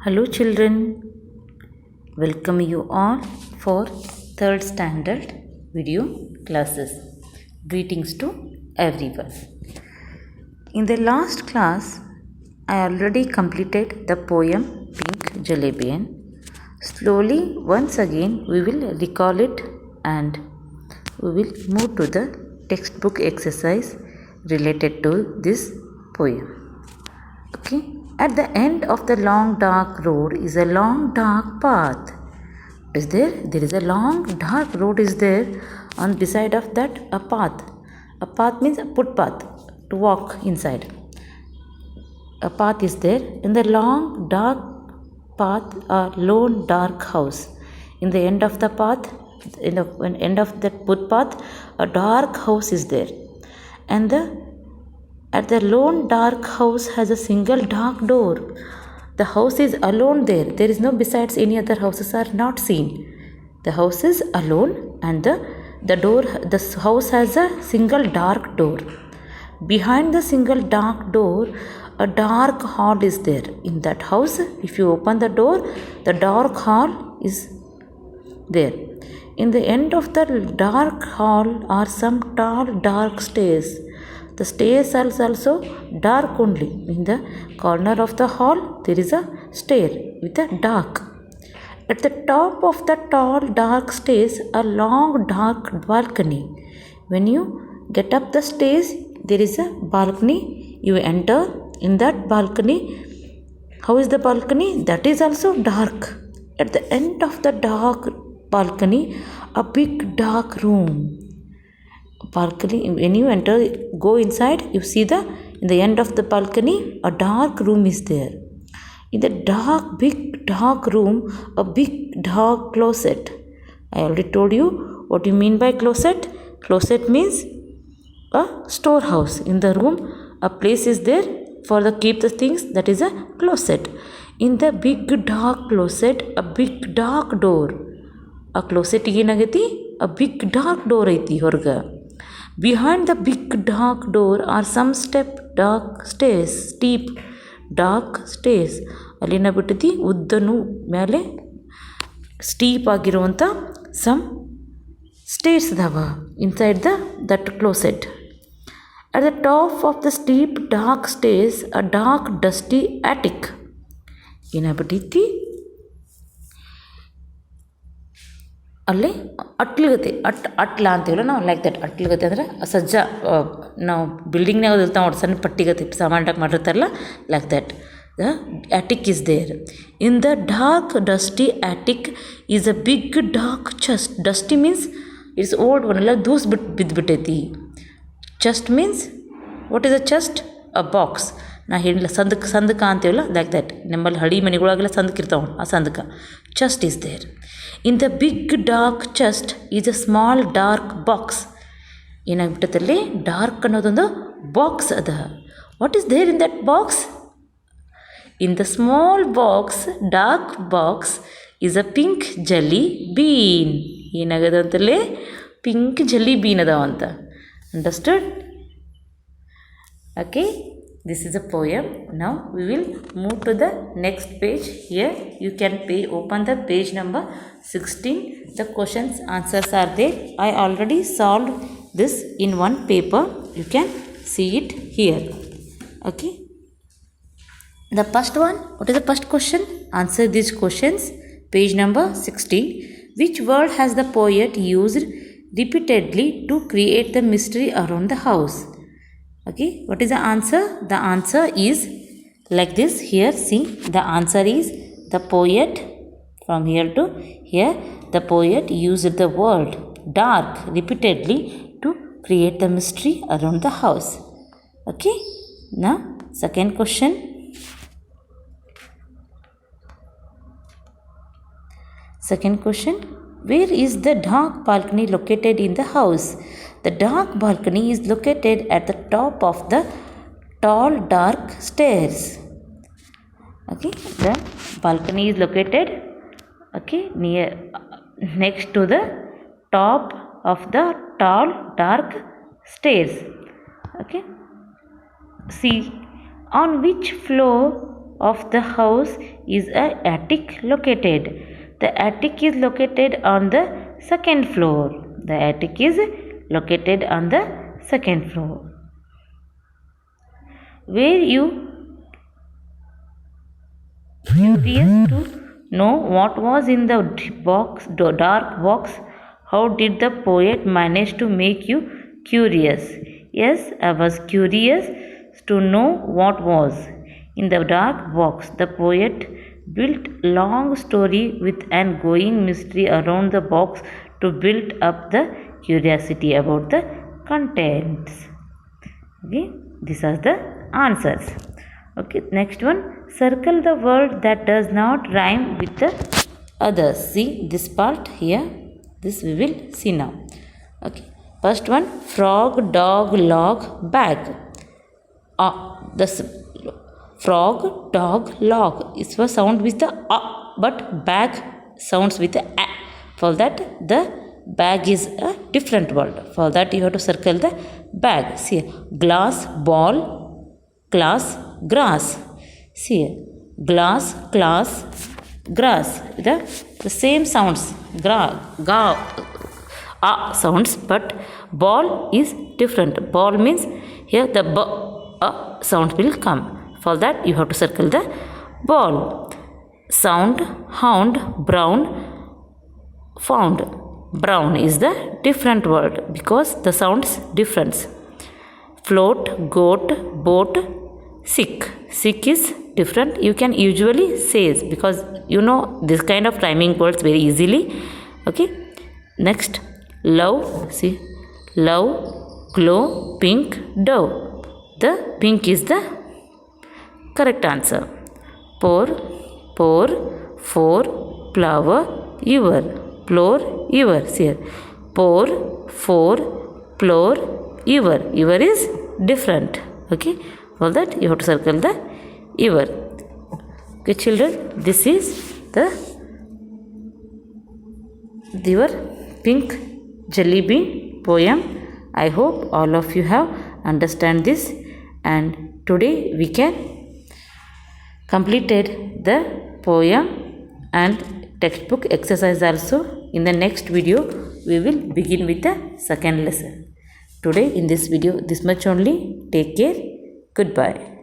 Hello children, welcome you all for 3rd standard video classes. Greetings to everyone. In the last class, I already completed the poem Pink Jalebian. Slowly once again we will recall it and we will move to the textbook exercise related to this poem. Okay. At the end of the long dark road is a long dark path. Is there? There is a long dark road is there on beside of that a path. A path means a footpath to walk inside. A path is there. In the long dark path, a lone dark house. In the end of the path, in the end of that footpath, a dark house is there. And at the lone dark house has a single dark door. The house is alone there. There is no besides any other houses are not seen. The house is alone and the house has a single dark door. Behind the single dark door, a dark hall is there. In that house, if you open the door, the dark hall is there. In the end of the dark hall are some tall dark stairs. The stairs are also dark only. In the corner of the hall, there is a stair with a dark. At the top of the tall dark stairs, a long dark balcony. When you get up the stairs, there is a balcony. You enter in that balcony. How is the balcony? That is also dark. At the end of the dark balcony, a big dark room. Balcony, when you enter, go inside, you see in the end of the balcony a dark room is there. In the big dark room, a big dark closet. I already told you what you mean by closet. Closet means a storehouse. In the room, a place is there for the keep the things, that is a closet. In the big dark closet, a big dark door. A closet ಏನಗೈತಿ? A big dark door ಐತಿ ಹೊರಗ. Behind the big dark door are some steep dark stairs. ಅಲ್ಲಿನ ಬಿಟ್ಟಿದ್ದಿ ಉದ್ದನು ಮೇಲೆ steep ಆಗಿರುವಂಥ some stairs ಅದಾವ inside that closet. At the top of the steep dark stairs, a dark dusty attic. ಏನಾಗ್ಬಿಟ್ಟೈತಿ? ಅಲ್ಲಿ ಅಟ್ಲಗತಿ ಅಟ್ಲ ಅಂತೀವಲ್ಲ ನಾವು, like that. ಅಟ್ಲಗತಿ ಅಂದರೆ ಸಜ್ಜ ನಾವು ಬಿಲ್ಡಿಂಗ್ನಾಗ ಇರ್ತಾವೆ ನೋಡಿ, ಸಣ್ಣ ಪಟ್ಟಿಗತಿ ಸಾಮಾನ್ಯವಾಗಿ ಮಾಡಿರ್ತಾರಲ್ಲ, like that. The attic is there. In the dark dusty attic is a big dark chest. Dusty means it's old one, ಎಲ್ಲ those ಬಿದ್ದುಬಿಟ್ಟೈತಿ. Chest means what is a chest? A box. ನಾ ಹೇಳಿಲ್ಲ, ಸಂದಕ ಅಂತೀವಲ್ಲ, ಲೈಕ್ ದಟ್. ನಮ್ಮಲ್ಲಿ ಹಳಿ ಮನೆಗಳಾಗೆಲ್ಲ ಸಂದಕ ಇರ್ತಾವೆ, ಆ ಸಂದಕ. Chest is there. In the big dark chest is a small dark box. ಏನಾಗ್ಬಿಟ್ಟದಲ್ಲಿ dark ಅನ್ನೋದೊಂದು ಬಾಕ್ಸ್ ಅದ. What is there in that box? In the small box, dark box, is a pink jelly bean. ಏನಾಗದ ಅಂತಲೇ pink jelly bean ಅದಾವಂತ. Understood? Okay. This is a poem. Now we will move to the next page. Here you can open the page number 16. The questions answers are there. I already solved this in one paper. You can see it here. Okay. The first one, what is the first question? Answer these questions. Page number 16. Which word has the poet used repeatedly to create the mystery around the house? Okay, what is the answer? The answer is like this. Here, see, the answer is the poet. From here to here, the poet used the word dark repeatedly to create the mystery around the house. Okay, now second question. Second question, where is the dark balcony located in the house? The dark balcony is located at the top of the tall dark stairs. Okay, the balcony is located next to the top of the tall dark stairs. Okay, see, on which floor of the house is a attic located? The attic is located on the second floor. The attic is located on the second floor. Were you curious to know what was in the dark box? How did the poet manage to make you curious? Yes, I was curious to know what was in the dark box. The poet built long story with an ongoing mystery around the box to build up the curiosity about the contents. Okay, these are the answers. Okay, next one, circle the word that does not rhyme with the others. See this part here, this we will see now. Okay, first one, frog, dog, log, bag. The frog, dog, log is for sound with the but bag sounds with the a. For that the bag is a different word. For that you have to circle the bag. See, glass, ball, class, grass. See, glass, class, grass. The same sounds. Sounds, but ball is different. Ball means here the sound will come. For that you have to circle the ball. Sound, hound, brown, found. Brown is the different word because the sounds different. Float, goat, boat, sick. Sick is different. You can usually say because you know this kind of rhyming words very easily. Okay. Next, love. See, love, glow, pink, dove. The pink is the correct answer. Pour, for, flower, your. Floor, your. Here, pour, for, floor, your. Your is different. Okay, for that you have to circle the your. Okay, children, this is your pink jelly bean poem. I hope all of you have understand this, and today we can completed the poem and textbook exercise also. In the next video we will begin with the second lesson. Today in this video this much only. Take care. Goodbye.